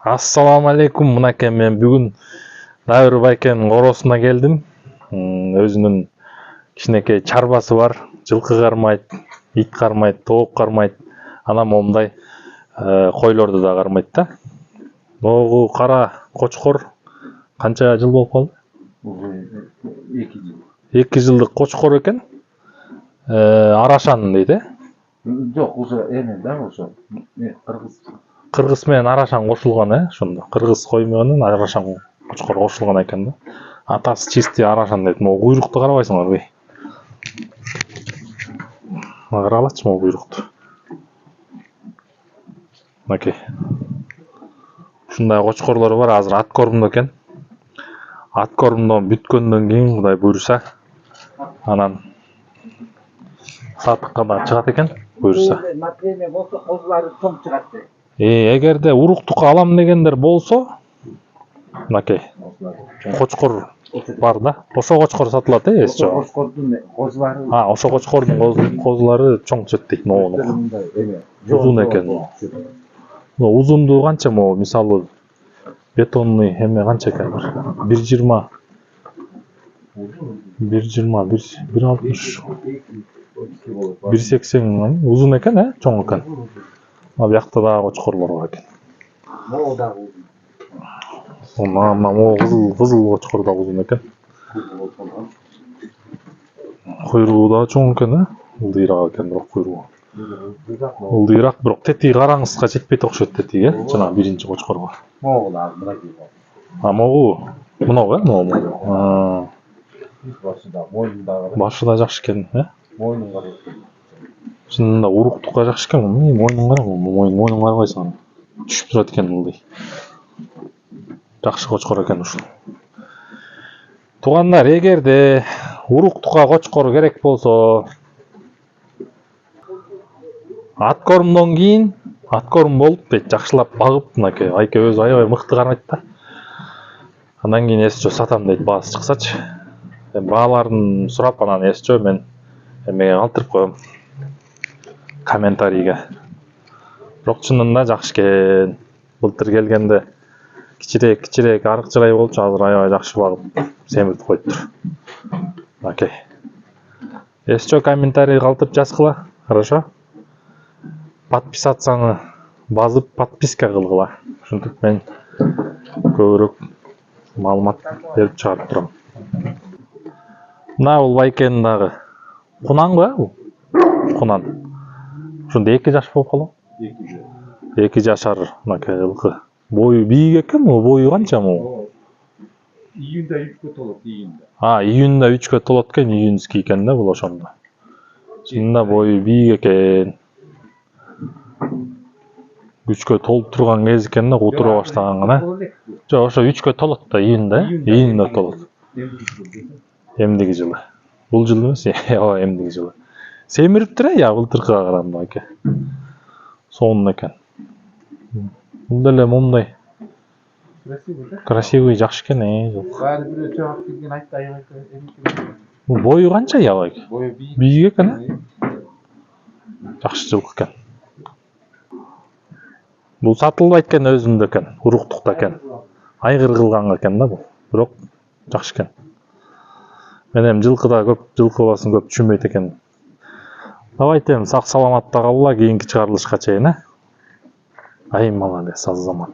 Assalamu алейкум, мынакей мен бүгүн дагы бир байкенин коросуна келдим. Өзүнүн кичинекей чарбасы бар. Жылкы кармайт, ит кармайт, тоок кармайт. Анан момундай койлорду да кармайт да. Могу кара кочкор канча жыл болуп калды? 2 жыл. 2 жылдык кочкор экен. Арашан дейт, Жок, ошо эме да, ошо Кыргыз менен арашан кошулган, ошондо. Кыргыз кой менен арашан кочкор кошулган экен да. Атасы чисти арашан дейт. Могу куйрукту карабайсыңарбы? Каралачы могу куйрукту. Мынакей. Ушундай кочкорлор бар, азыр ат корумдо экен. Ат корумдон бүткөндөн кийин Кудай буйруса, анан сатыкка да чыгат экен, буйруса. Например, болсо козулары чоң чыгат. Эгерде уруктукка алам дегендер болсо, мынакей кочкор бар да. Ошо кочкор сатылат, эсчи. Кочкордун козулары. Ошо кочкордун козулары чоң чыгат дейт, могу. Узун экен. Узундугу канча могу, мисалы бетонный эме канча экен? 1.20, 1.60, 1.80 узун экен, чоң экен. Бuyakta da koçkorlar var eкен. Могу да узун. Могу кызыл koçkor da узун экен. Кuyruğu da чоң экен, ылдыйраак экен бирок кuyruğu. Ылдыйраак, бирок тетиги караңызга жетпейт окшойт тетиги, жана биринчи koçkorго. Могу да мынакей. Могу мынау, могу. Башында, мойнунда. Башында жакшы экен, Мойнунга. Чынында уруктукка жакшы экен, мойнун кара, мойнун карабайсың. Түшүп турат экен ылдый. Жакшы koçkor экен ушул. Туугандар, эгерде уруктукка koçkor керек болсо, ат корумдон кийин, ат корум болуп дейт, жакшылап багып, мынакей айке өзү аябай мыкты кармайт да. Андан кийин эсчө сатам дейт, баасы чыксачы. Бааларын сурап, анан эсчө мен эмеге калтырып коем. Комментарийге. Бирок чынында жакшы экен. Былтыр келгенде кичирээк арык чырай болчу, азыр аябай жакшы багып семиртип коюптур. Окей. Эсчө комментарий калтырып жазгыла, хорошо? Подписаться басып подписка кылгыла. Ушинтип мен көбүрөөк маалымат берип чыгарып турам. Мына бул байкенин дагы кунанбы бул? Кунан. Ушунда 2 жаш болуп калат. 2 жашар мынакей жылкы. Бою бийик экен, бою канча могу? Июнда 3 толот, июнда. Июнда 3 толот экен, июнский экен да бул ошондо. Чынында бою бийик экен. 3 толуп турган кез экен да, кутура баштаган гана. Жок, ошо 3 толот да, июнда толот. Эмдиги жылы. Бул жылы эмес, ооба эмдиги жылы. Семириптир, былтыркыга караганда аке. Сонун экен. Бул деле момундай. Красивый, жакшы экен, Баары бирөө чыгып келген айтты аябай. Бул бою канча ябай? Бою Бийик экен, жакшы жылкы экен. Бул сатылбайт экен, өзүндө экен, уруктукта экен. Айгыр кылганга экен да бул. Бирок жакшы экен. Мен эми жылкыда көп, жылкы баласын көп түшүнбөйт экен. Давайте сак саламатта калгыла, кийинки чыгарылышка чейин, Ай молодец, Азамат.